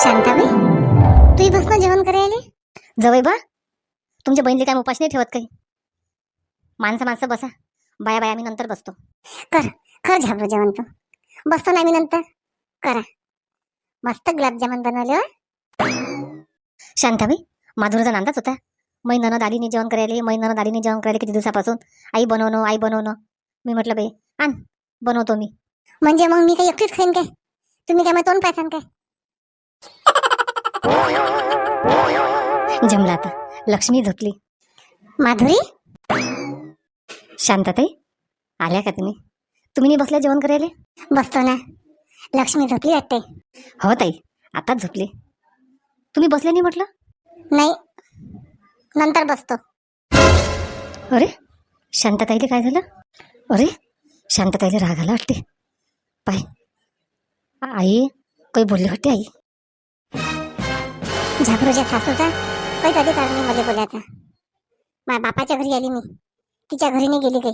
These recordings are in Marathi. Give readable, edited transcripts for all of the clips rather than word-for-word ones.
शांताबाई, तू बस ना जेवण करायला. जवळ बा, तुमच्या बहिणीला काय उपास नाही ठेवत काही. माणसं बसा, बाया बाया मी नंतर बसतो. कर कर झाबरू जेवण तू. बसतो ना मी नंतर. करा. मस्त गुलाबजामुन बनवले हो. शांताबाई, माधुरचा नांदाच होता. मै ननद आलीने जेवण करायला, मै ननद आलीने जेवण करायला किती दिवसापासून. आई बनवणं. मी म्हटलं बाई आण, बनवतो मी. म्हणजे मग मी काही एकटीच खाईन काय? तुम्ही काय मग तोंड पाहसान काय? जमला आता. लक्ष्मी झोपली. माधुरी, शांतताई आल्या का तुम्ही? तुम्ही नाही बसल्या जेवण करायला? बसतो ना. लक्ष्मी झोपली वाटते. हो ताई, आताच झोपली. तुम्ही बसले नाही म्हटलं? नाही, नंतर बसतो. अरे शांतताईला काय झालं? अरे शांतताईला राग आला वाटते. पाय, आई काही बोलली वाटते. आई झाबरूच्या सासूचा काहीच अधिकार नाही मला बोलायचा. माझ्या बापाच्या घरी आली मी, तिच्या घरी नाही गेली काही.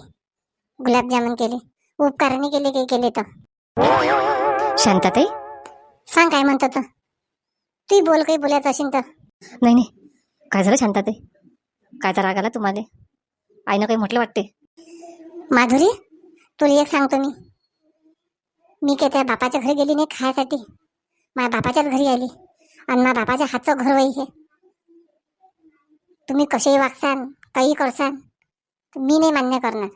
गुलाबजामुन केले, उपकार नाही केले काही केले तर. शांताताई सांग काय म्हणतो तर. तू बोल, काही बोलायचं असेल तर. नाही, काय झालं शांताताई? कायचा राग आला तुम्हाला? आईनं काही म्हटलं वाटते. माधुरी, तुला एक सांगतो मी काय त्या बापाच्या घरी गेली नाही खायसाठी. माझ्या बापाच्याच घरी आली आणि माझ्या बापाच्या हातचं घर वही हे. तुम्ही कसेही वागसान, काही करसान, मी नाही मान्य करणार,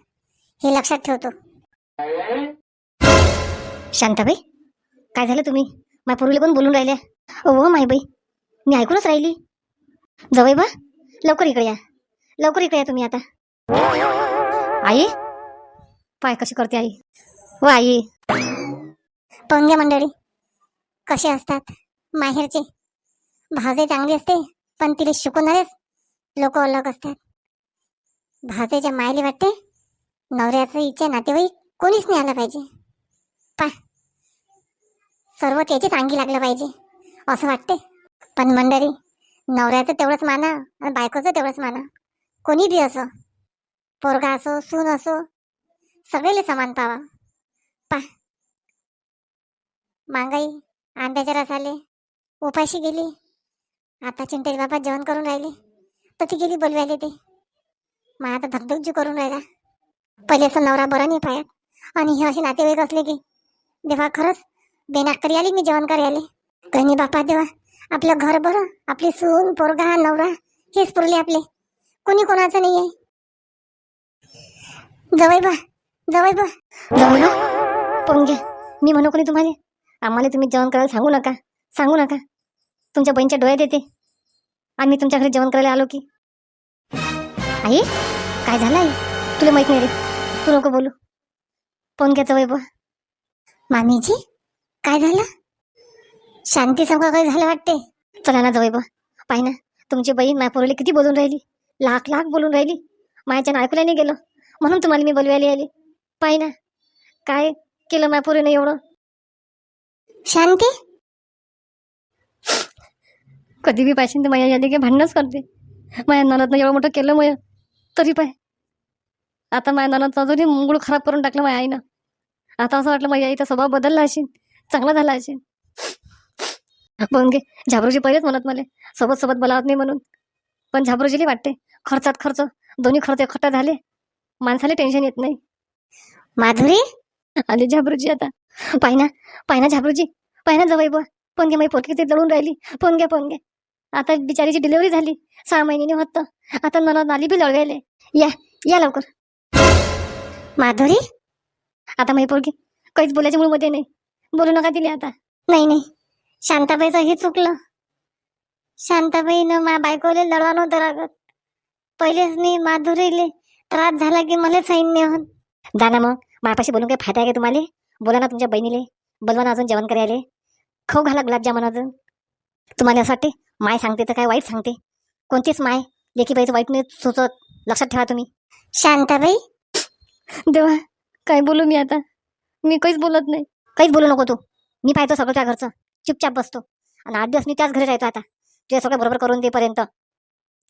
हे लक्षात ठेवतो. शांताबाई, काय झालं? तुम्ही माझ्या पूर्वीला पण बोलून राहिल्या. हो माईबाई, मी ऐकूनच राहिली. जवळ बा, लवकर इकडे या तुम्ही आता. आई पाय कशी करते आई. हो आई. पंग्या मंडळी कसे असतात माहेरचे. भावजे चांगली असते, पण तिला शिकवणारेच लोक अलग असतात. भावजेच्या मायले वाटते नवऱ्याचं इच्छा नातेवाईक कोणीच नाही आलं पाहिजे. पाय, सर्व त्याचीच अंगी लागलं पाहिजे असं वाटते. पण मंडळी, नवऱ्याचं तेवढंच माना आणि बायकोचं तेवढंच माना. कोणी बी असो, पोरगा असो, सून असो, सगळेले समान पावा. पाय, मांगाई आंब्याच्या रसाले उपाशी गेली. आता चिंतेश बाबा जेवण करून राहिले तर ती गेली बोलवायला. ते मग आता धगधगजी करून राहिला. पहिले असं नवरा बरा नाही पायात, आणि हे असे नातेवाईक असले की देवा खरंच बेनाकरी आली मी जेवण करायला. काही नाही बापा देवा, आपलं घर बरं, आपली सून, पोरगा, नवरा हेच पुरले आपले, कोणी कोणाचं नाही आहे. जवळ बा पण घ्या. मी म्हणू कोणी तुम्हाला, आम्हाला तुम्ही जेवण करायला सांगू नका. तुमच्या बहिणीच्या डोळ्यात येते आणि मी तुमच्या घरी जेवण करायला आलो की. आई काय झालं? आई तुला माहित नाही रे, तू नको बोलू. पण घ्या जवळ बा. मामीजी काय झालं? शांती संग काय झालं वाटते. चला ना जवळ बा. पाहि ना, तुमची बहीण माझ्या पोरीला किती बोलून राहिली, लाख बोलून राहिली. माझ्याच्यानं ऐकूला नाही गेलं, म्हणून तुम्हाला मी बोलवायला आली. पाहि ना काय केलं माझ्या पोरीनं एवढं. शांती कधी बी पाहिजे तर माया आली की भांडणच करते. माझ्या ननदनं एवढं मोठं केलं मग तरी पाय. आता माझ्या ननदचं अजूनही मूड खराब करून टाकलं माझ्या आईनं. आता असं वाटलं माझ्या आईचा स्वभाव बदलला असेल, चांगला झाला असेल. पण घे, झाबरूजी पहिलेच म्हणत मला सोबत बोलावत नाही म्हणून. पण झाबरूजीला वाटते खर्चात खर्च, दोन्ही खर्च एकट्ठा झाले, माणसाला टेन्शन येत नाही. माधुरी आले झाबरूजी आता. पाहिना झाबरूजी, पाहिना जवळ बा. पण घे, माझी पोटकी किती जळून राहिली. पण घ्या. आता बिचारीची डिलिव्हरी झाली, 6 महिन्याने होतं. आता ननद आली बी लढवायले. या लवकर. माधुरी, आता माझी पोरगी काहीच बोलायच्या मूळमध्ये नाही. बोलू नका तिला आता. नाही, शांताबाईचं हे चुकलं. शांताबाईनं माझ्या बायकोले लढवा नव्हतं लागत. पहिलेच मी माधुरीले त्रास झाला की मला सैन नाही होत. जा ना मग, माझ्यापाशी बोलून काही फायदा आहे का तुम्हाला? बोला ना तुमच्या बहिणीले, बोलवा ना अजून जेवण करायला. खाऊ घाला गुलाबजामुन अजून. तुम्हाला असं वाटते माय सांगते तर काय वाईट सांगते? कोणतीच माय लेकीबाईचं वाईट नाही सुचत, लक्षात ठेवा तुम्ही. शांताबाई देवा, काय बोलू मी आता? मी काहीच बोलत नाही. काहीच बोलू नको तू. मी पाहतो सगळं त्या घरचं. चुपचाप बसतो आणि 8 दिवस मी त्याच घरी राहतो. आता तुझ्या सगळं बरोबर करून देपर्यंत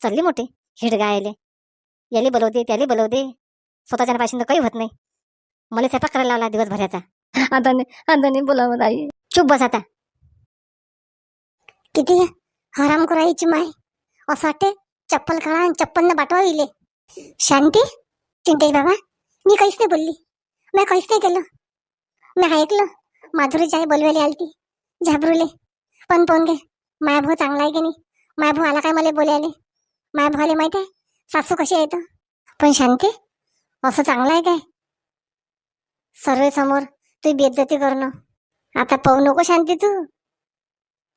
चालली मोठी हिडगा याले बोलवते त्याले बोलवते. स्वतःच्या पासून तर काही होत नाही. मला स्वयंपाक करायला लावला दिवसभराचा. आता नाही बोलावं आई. चुप बस आता. किती हराम करायची माय. असं वाटते चप्पल काढा आणि चप्पलनं पाठवा इले. शांती, चिंतेश बाबा, मी काहीच नाही बोलली, मी काहीच नाही केलं. मी ऐकलं माधुरीची आई बोलवायला आलती झाबरूले, पण पोन घे माया भाऊ चांगला आहे की नाही. माया भाऊ आला काय मला बोलायले. माया भावाले माहित आहे सासू कशी आहे तर. पण शांती, असं चांगलं आहे काय सर्वे समोर तू बेइज्जती करणं. आता पाहू नको शांती, तू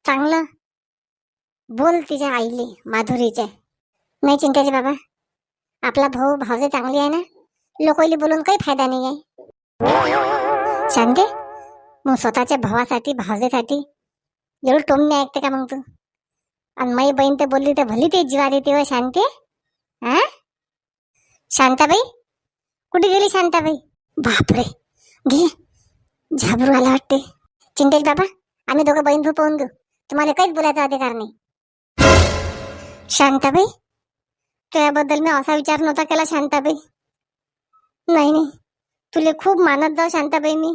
चांगलं बोल तिच्या आईले माधुरीच्या. नाही चिंताचे बाबा, आपला भाऊ भावजे चांगली आहे ना, लोकांनी बोलून काही फायदा नाही आहे. शांती, मग स्वतःच्या भावासाठी भावजेसाठी एवढं टोमणे ऐकते का मग तू. आणि माई बहीण तर बोलली तर भली ते जीवार येते व शांती. हा शांताबाई, कुठे गेली शांताबाई. बापरे, घे झाबरू आला वाटते. चिंतेश बाबा, आम्ही दोघं बहीण भाऊ पाहून घेऊ, तुम्हाला काहीच बोलायचा अधिकार नाही. शांताबाई, तुझ्याबद्दल मी असा विचार नव्हता केला शांताबाई. नाही नाही, तुले खूप मानत जाऊ शांताबाई. मी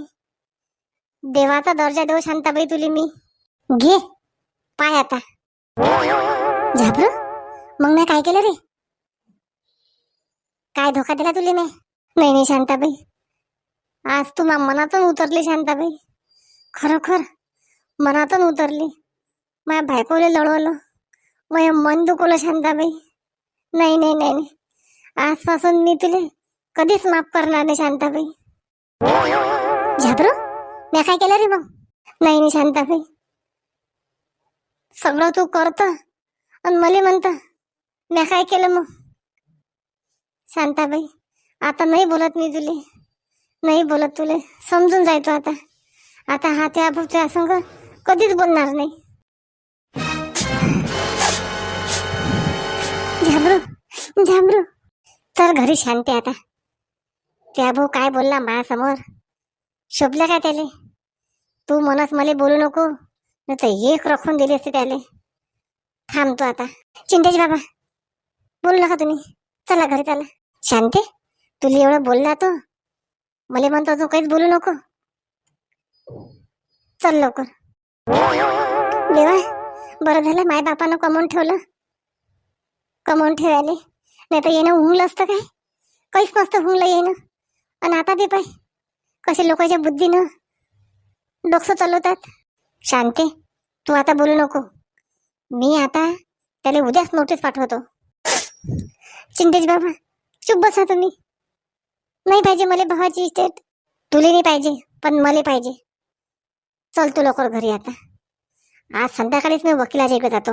देवाचा दर्जा देऊ शांताबाई तुले मी. घे पाय आता. झाबरू, मग मी काय केलं रे. काय धोका दिला तुले मी. नाही नाही शांताबाई, आज तू मनातून उतरली शांताबाई. खरोखर मनातून उतरली. माझ्या बायकोले लढवलं, माझ्या मन दुखवलं शांताबाई. नाही नाही नाही नाही, आजपासून मी तुले कधीच माफ करणार नाही शांताबाई. झाबरू, मी काय केलं रे मग. नाही नाही शांताबाई, सगळं तू करत आणि मला म्हणत मी काय केलं मग. शांताबाई, आता नाही बोलत मी तुले, नाही बोलत तुले, समजून जायचो आता. आता हा त्या संग कधीच बोलणार नाही. झाबरू झाबरू, चल घरी शांती. आता त्या भाऊ काय बोलला माझ्यासमोर, शोभलं काय त्याले. तू मनस मला बोलू नको, नाही तर एक रखून दिली असते त्याले. थांबतो आता. चिंतेश बाबा, बोलू नका तुम्ही, चला घरी चला. शांती, तुला एवढं बोलला तो, मला म्हणतो तू काहीच बोलू नको. चल लवकर. देवा, बरं झालं माय बापानं कमवून ठेवलं, कमवून ठेवायले, नाही तर येणं हुंगलं असतं काय. काहीच नसतं हुंगलं येणं. आणि आता बी पाय कसे लोकांच्या बुद्धीनं डोकं चालवतात. शांती, तू आता बोलू नको. मी आता त्याला उद्याच नोटीस पाठवतो. चिंतेश बाबा, चुप बसा तुम्ही. नाही पाहिजे मला भावाची इस्टेट. तुला नाही पाहिजे, पण मला पाहिजे. चल तू लवकर घरी आता. आज संध्याकाळीच मी वकिलाच्या इकडे जातो.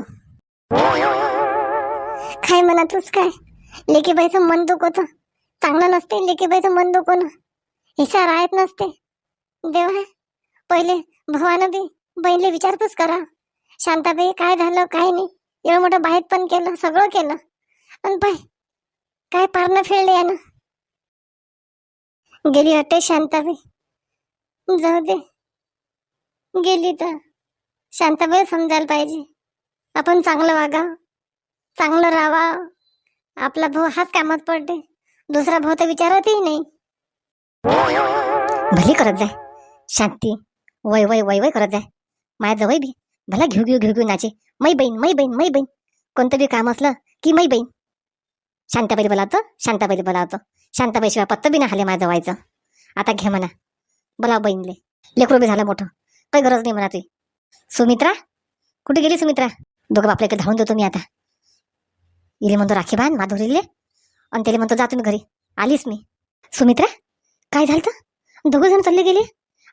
काय म्हणतोस काय. लेकीबाईचं मन दुखवतं, चांगलं नसते लेकीबाईचं मन दुखवणं. हिस्सा राहत नसते. देवा, पहिले भावानं बी बहिणीला विचारपूस करा. शांताबाई काय झालं काय नाही. एवढं मोठं बाहेर पण केलं, सगळं केलं, आणि पाय काय पारणं फेडले यानं. गेली वाटते शांताबाई. जाऊ दे, गेली तर शांताबाई समजायला पाहिजे आपण चांगलं वागावं, चांगलं राहावं. आपला भाऊ हाच कामात पडते, दुसरा भाऊ तर विचारतही नाही. भली करत जाय शांती, वय वय वय वय करत जाय. माझ्या जवळ बी भला घेऊ घेऊ घेऊ घेऊ नाचे. मै बहीण मै बहीण मै बहीण, कोणतं बी काम असलं की मै बहीण. शांताबाई बोलावतो, शांताबाई बोलावतो. शांताबाईशिवाय पत्ता बी नाही हाले माझं व्हायचं. आता घे म्हणा, बोला बहीणले. लेकरू बी झालं मोठं, काही गरज नाही म्हणा. तुझी सुमित्रा कुठे गेली. सुमित्रा, दोघं बापल्या इकडे धावून देतो मी आता. इले म्हणतो राखी बांध माधुरीले, आणि त्याला म्हणतो जा तुम्ही घरी. आलीस मी. सुमित्रा, काय झालं तर. दोघं जण चालले गेले.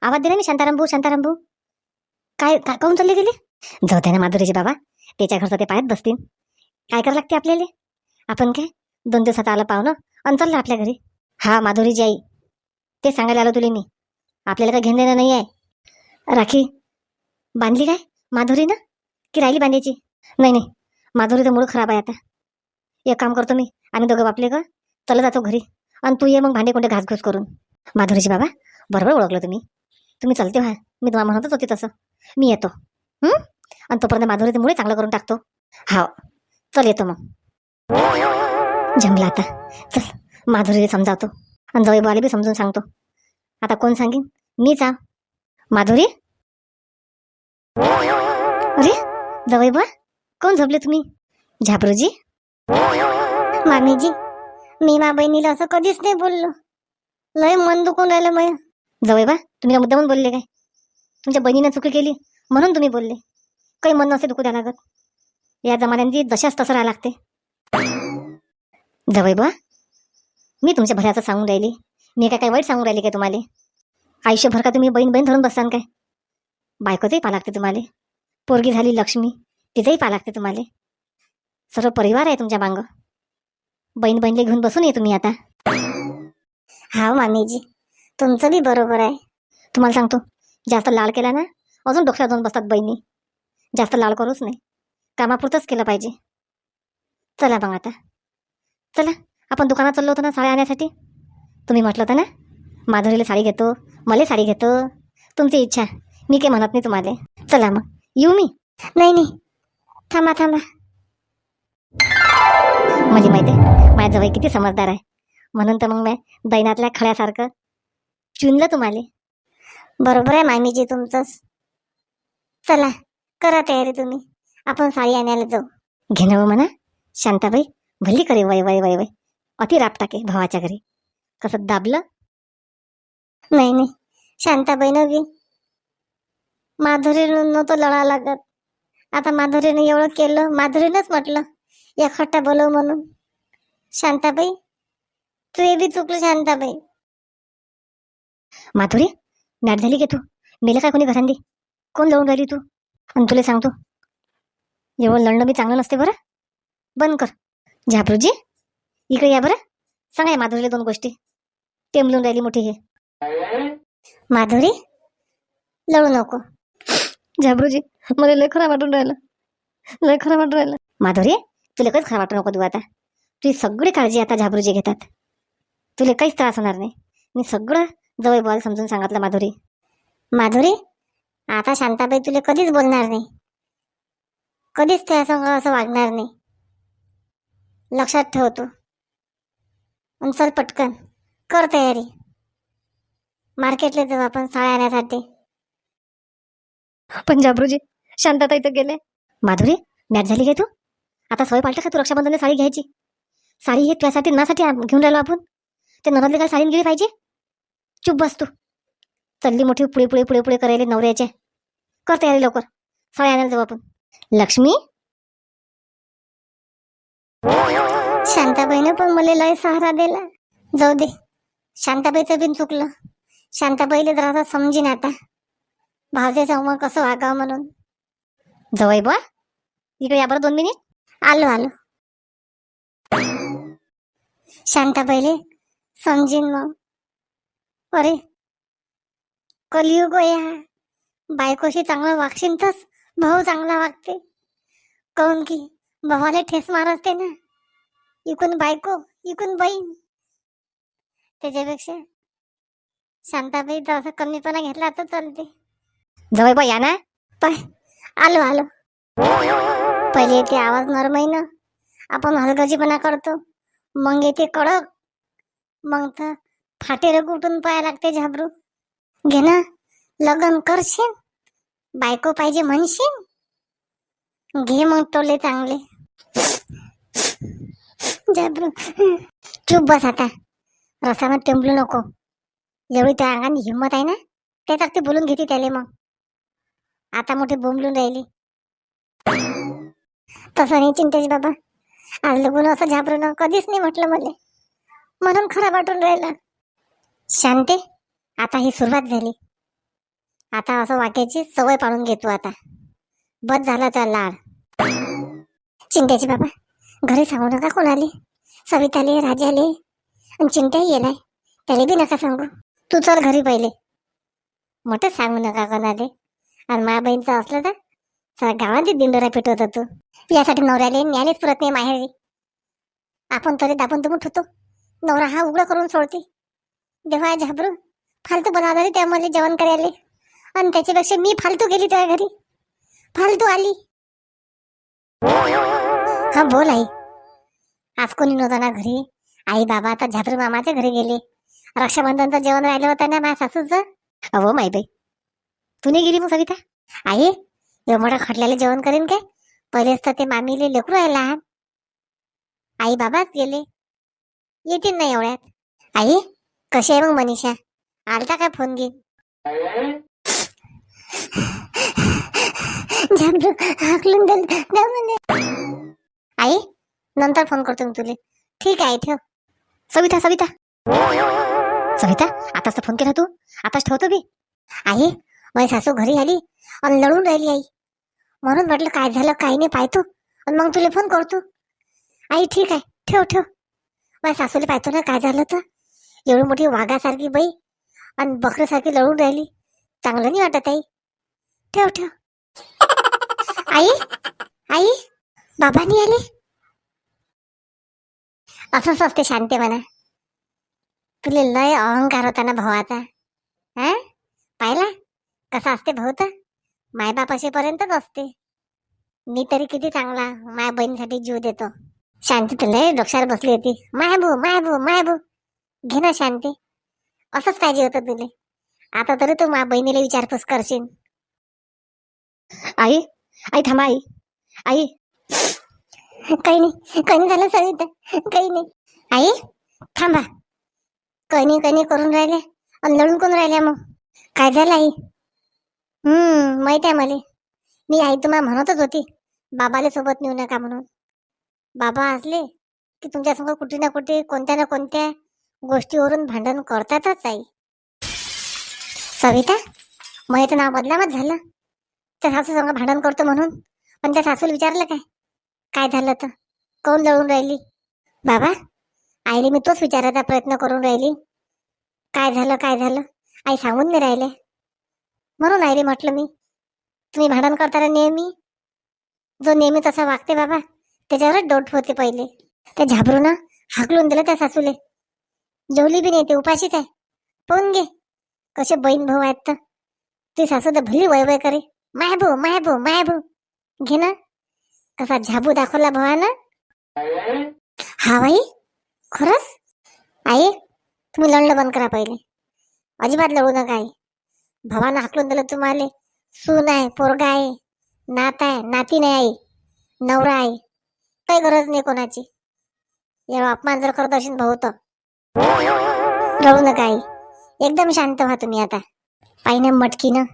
आवाज दिला मी, शांताराम भाऊ शांताराम भाऊ. काय काहून चालले गेले. जाऊ दे ना माधुरीचे बाबा, त्याच्या घरचं ते पायात बसतील. काय करावं लागते आपल्याला. आपण काय 2 दिवसात आलं पाहुणं आणि चाललं आपल्या घरी. हा माधुरीची आई, ते सांगायला आलो तुला मी. आपल्याला काय घेणं देणं नाही आहे. राखी बांधली काय माधुरीनं, की राहिली बांधायची. नाही नाही, माधुरीचं मूड खराब आहे आता. एक काम करतो मी, आम्ही दोघं बापले का चला जातो घरी, आणि तू ये मग भांडे कोणते घासघूस करून. माधुरीची बाबा, बरोबर ओळखलं तुम्ही चलते व्हा. मी तुम्हाला म्हणतच होती तसं. मी येतो. आणि तोपर्यंत माधुरीचं मुळे चांगलं करून टाकतो. हा चल येतो मग. जमला आता. चल माधुरीला समजावतो, आणि जवळ बुवाला बी समजून सांगतो. आता कोण सांगेन, मीच आ. माधुरी, अरे जवळ बा, कोण झोपले तुम्ही? झाबरूजी? मामीजी, मी मा बहिणीला असं कधीच नाही बोललो. लय मन दुखून राहिलं मय. जवळ बा, तुम्ही मुद्दामून बोलले काय? तुमच्या बहिणीनं चुकी केली म्हणून तुम्ही बोलले. काही मन नसे दुखू द्या लागत. या जमान्यांची जशाच तसं राहा लागते. जवळ बा, मी तुमच्या भल्याचं सांगून राहिली. मी काय वाईट सांगून राहिली काय तुम्हाला? आयुष्यभर का तुम्ही बहीण बहीण धरून बसतान काय? बायकोचंही पा लागते तुम्हाला. पोरगी झाली लक्ष्मी, तिचंही पा लागते तुम्हाला. सर्व परिवार आहे तुमच्या मांग. बहीण बहिणीला घेऊन बसून ये तुम्ही आता. हा मामीजी, तुमचं बी बरोबर आहे. तुम्हाला सांगतो, जास्त लाड केला ना अजून डोक्यात जाऊन बसतात बहिणी. जास्त लाड करूच नाही, कामापुरतंच केलं पाहिजे. चला मग आता, चला आपण दुकानात चाललो होतो ना साड्या आणण्यासाठी. तुम्ही म्हटलं होतं ना माधुरीला साडी घेतो, मला साडी घेतो. तुमची इच्छा, मी काही म्हणत नाही तुम्हाला. चला मग येऊ मी? नाही नाही, थांबा थांबा. म्हणजे माहिती आहे माझ्या जवळ किती समजदार आहे, म्हणून तर मग मी दैनातल्या खळ्यासारखं चुनलं तुम्हाला. बरोबर आहे मामीजी तुमचंच. चला करा तयारी तुम्ही, आपण साडी आणायला जाऊ. घेणं म्हणा शांताबाई, भल्ली करे वय वय वय वय. अति राब टाके भावाच्या घरी. कसं दाबलं? नाही नाही, शांताबाईनं बी माधुरीनं नव्हतं लढा लागत. आता माधुरीने एवढं केलं, माधुरीनंच म्हटलं एकखट्टा बोलव म्हणून. शांताबाई, तू बी चुकलं शांताबाई. माधुरी, मॅट झाली की तू? मेलं काय कोणी घरांदी? कोण लढून राहिली तू? आणि तुला सांगतो, एवढं लढणं बी चांगलं नसते बरं. बंद कर. झापरूजी, इकडे या बरं. सांगा माधुरीला दोन गोष्टी. टेमलून राहिली मोठी हे. माधुरी, लढू नको. झाबरूजी, मला लय खराब वाटून राहिलं, लय खराब वाटून राहिलं. माधुरी, तुला काहीच खराब वाटू नको देऊ आता. तुझी सगळी काळजी आता झाबरूजी घेतात. तुला काहीच त्रास होणार नाही. मी सगळं जवळ बोल समजून सांगितलं माधुरी. माधुरी, आता शांताबाई तुला कधीच बोलणार नाही, कधीच त्या संग असं वागणार नाही. लक्षात ठेवतो. आणि चल पटकन कर तयारी. मार्केटला जाऊ आपण साड्या आणण्यासाठी. पण झाबरूजी, शांतता इथं गेले. माधुरी, मॅच झाली काय तू? आता सवय पालटा का तू रक्षाबंधनला साडी घ्यायची? साडी हे त्यासाठी नासाठी घेऊन राहिलो आपण. ते नवरातली काय साडीन गेली पाहिजे? चुप बस तू. चल्ली मोठी पुढे पुढे पुढे पुढे करायला नवऱ्याचे. कर तयारी लवकर, साडी आणायला जाऊ आपण. लक्ष्मी, शांताबाईनं पण मला लय सहारा दिला. जाऊ दे, शांताबाईचं बिन चुकलं. शांताबाईला जरा समजीन आता भावजेचं मग कसं वागावं म्हणून. जवळ बा, इकडे या बरं 2 मिनिट. आलो आलो. शांताबाईले समजीन मग. अरे कलियुग या, बायकोशी चांगलं वागशीन तस भाऊ चांगला वागते. काऊन की भावाला ठेस मार असते ना, इकून बायको इकून बहीण. त्याच्यापेक्षा शांताबाई जरासा कमीपणा घेतला तर चालते. जवळ बा या ना. पाय आलो आलो. पहिले येते आवाज नरम आहे ना, आपण हलगर्जीपणा करतो. मग येते कडक, मग तर फाटेर कुठून पाया लागते. झाबरू, घे ना, लग्न करशील, बायको पाहिजे म्हणशील, घे मग टोले चांगले. झाबरू चुप बस आता. रसामध्ये टेंबलू नको. एवढी त्या अंगाने हिंमत आहे ना, त्यासाठी बोलून घेते त्याले. मग आता मोठी बोंबलून राहिली. तसं नाही चिंतेश बाबा, आज लगून असं झाबरून कधीच नाही म्हटलं मला, म्हणून खराब वाटून राहिलं. शांते, आता ही सुरुवात झाली. आता असं वाटायची सवय पाडून घेतो आता. बस झाला त्या लाड. चिंतेश बाबा, घरी सांगू नका कोणाले. सविताले, राजाले आणि चिंताही येलाय, त्याला बी नका सांगू. तू चल घरी पहिले. मोठं सांगू नका कोणाले. आणि माझ्या बहीणचं असलं तर सगळ्या गावात दिंडोरा पेटवत होतो. यासाठी नवऱ्याले न्यायलेच पुरत नाही माहेरी. आपण तरी दाबून दुबून ठेवतो, नवरा हा उघडं करून सोडते. देवा झाबरू, फालतू बनवणारी त्या मला जेवण करायला, आणि त्याच्यापेक्षा मी फालतू गेली त्या घरी, फालतू आली. हा बोल आई. आज कोणी नव्हतं ना घरी. आई बाबा आता झाबरू मामाच्या घरी गेले. रक्षाबंधनचं जेवण राहिलं होतं ना माझ्या सासूचं. अहो माई बाई, तू नाही गेली मग सविता? आई एवढं मोठ्या खटल्याला जेवण करेन काय? पहिलेच तर ते मामीले लेकरू आहे लहान. आई बाबाच गेले, येतील नाही एवढ्यात. आई कशी आहे मग मनीषा? आलता काय फोन घेऊन? झाबरू हाकलून आई नंतर फोन करतो मी तुले. ठीक आहे ठेव. सविता सविता सविता आताच तर फोन केला तू, आताच ठेवतो मी. आई माझी सासू घरी आली आणि लढून राहिली आई, म्हणून म्हटलं काय झालं काही नाही पाहतो आणि मग तुला फोन करतो. आई ठीक आहे ठेव ठेव. माझ्या सासूला पाहतो ना काय झालं तर. एवढी मोठी वाघासारखी बाई आणि बकरीसारखी लढून राहिली, चांगलं नाही वाटत आई. ठेव ठेव. आई आई बाबा नाही आले? असंच असते शांती म्हणा. तुले लय अहंकार होता ना भावाचा. हा पाहिला कसा असते भाऊ तर मायबाप असेपर्यंतच असते. मी तरी किती चांगला माया बहिणीसाठी जीव देतो. शांती तर लय डोक्यावर बसली होती. मायबू मायबू मायबू घे ना शांती, असंच पाहिजे होतं तुले. आता तरी तू माझ्या बहिणीला विचारपूस करशील. आई आई थांबा आई. आई काही नाही झालं सविता, काही नाही. आई थांबा. काही नाही करून राहिले आणि लढून कोण राहिल्या मग? काय झालं आई? माहित आहे मला. मी आई तुम्हाला म्हणतच होती बाबाला सोबत नेऊ नका म्हणून. बाबा असले की तुमच्या संग कुठे ना कुठे कोणत्या ना कोणत्या गोष्टीवरून भांडण करतातच आई. सविता माहित नाव बदलामच झालं. त्या सासू संग भांडण करतो म्हणून, पण त्या सासूला विचारलं काय झालं तर कोण लढून राहिली? बाबा आईले मी तोच विचारायचा प्रयत्न करून राहिली, काय झालं. आई सांगून नाही राहिले, म्हणून आईले म्हटलं मी. तुम्ही भांडण करताना नेहमी जो नेहमी तसा वागते बाबा त्याच्यावरच डोट होते. पहिले त्या झाबरूनं हाकलून दिलं त्या सासूले. जेवली बी नाही, ते उपाशीच आहे. पाहून घे कसे बहीण भाऊ आहेत तर. ती सासू तर भली वय करे मायभू घे ना कसा झाबू दाखवला भावानं. हा बाई खरंच. आई तुम्ही लढणं बंद करा पहिले, अजिबात लढू नका आई. भावानं हाकलून दिलं तुम्हाला. सून आहे, पोरगा आहे, नात आहे, नाती नाही आई, नवरा आहे, काही गरज नाही कोणाची. एवढा अपमान जर करत असेल भाऊ तर लढू नका आई. एकदम शांत व्हा तुम्ही आता. पायनं मटकीनं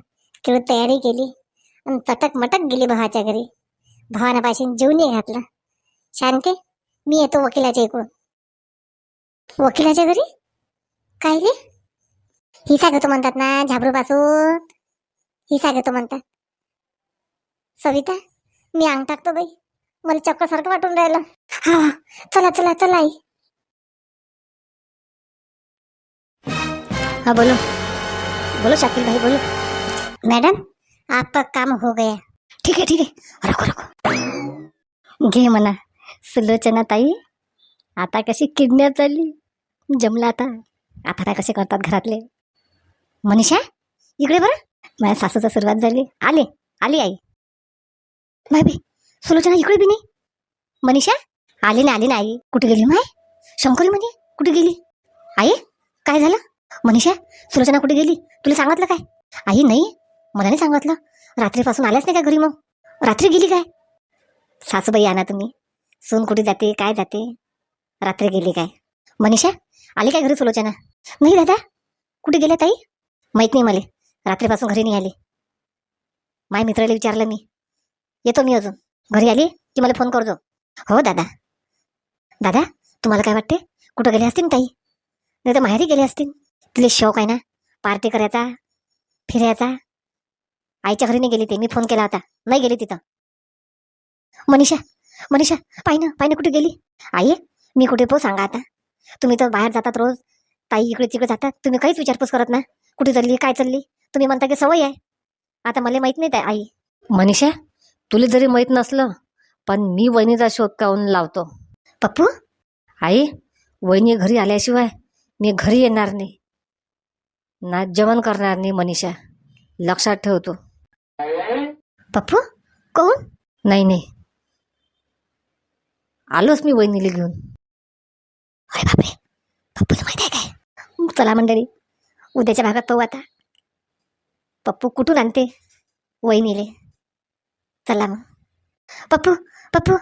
केवळ तयारी केली आणि चटक मटक गेली भावाच्या घरी. भावानं पाशीन जेवणी घातलं. शांते मी येतो वकिलाच्या इकडून. वकिलाच्या घरी काय रे? हिसा घेतो म्हणतात ना झाबरू पासून, हिसा घेतो म्हणतात. सविता मी अंग टाकतो बाई, मला चक्कर सारखं वाटून राहिलं. हा चला आई. हाँ बोलो शाकिल भाई बोलो. मैडम आपका काम हो गया. ठीक है रखो. घे म्हणा सुलोचना ताई. आता कशी किडनॅप झाली, जमला आता काय कसे करतात घरातले. मनीषा इकडे बरं. माझ्या सासूचा सुरुवात झाली. आली आई. माय सुलोचना इकडे बी नाही. मनीषा आली ना आई. कुठे गेली माय? शंकरी मध्ये कुठे गेली? आई काय झालं? मनीषा सुलोचना कुठे गेली? तुला सांगितलं काय? आई नाही मला नाही सांगितलं. रात्रीपासून आल्याच नाही का घरी? मग रात्री गेली काय? सासूबाई आणा तुम्ही. सून कुठे जाते काय जाते, रात्री गेली काय? मनीषा आली काय घरी सुलोचना? नाही दादा कुठे गेल्या ताई? माहित नाही मला, रात्रीपासून घरी नाही आली. माझ्या मित्राला विचारलं मी, येतो मी अजून. घरी आली की मला फोन करतो. हो दादा तुम्हाला काय वाटते? कुठं गेले असतील ताई? नाही तर माहेरी गेले असतील. तिला शौक आहे ना पार्टी करायचा फिरायचा. आईच्या घरी नाही गेली ते, मी फोन केला होता, नाही गेली तिथं. मनीषा पाहिनं कुठे गेली? आई मी कुठे पाहू सांगा आता. तुम्ही तर बाहेर जातात रोज, ताई इकडे तिकडे जातात, तुम्ही काहीच विचारपूस करत ना. कुठे चालली काय चालली? तुम्ही म्हणता की सवय आहे. आता मला माहित नाही आई. मनीषा तुला जरी माहित नसलं पण मी वहिनीचा शोध काढून लावतो. पप्पू आई वहिनी घरी आल्याशिवाय मी घरी येणार नाही ना, जेवण करणार नाही. मनीषा लक्षात ठेवतो. पप्पू कोण? नाही आलोच मी वहिनीला घेऊन. अरे बापरे पप्पूला माहिती आहे काय? चला मंडळी उद्याच्या भागात पाहू आता पप्पू कुठून आणते वहिनीले. चला मग. पप्पू पप्पू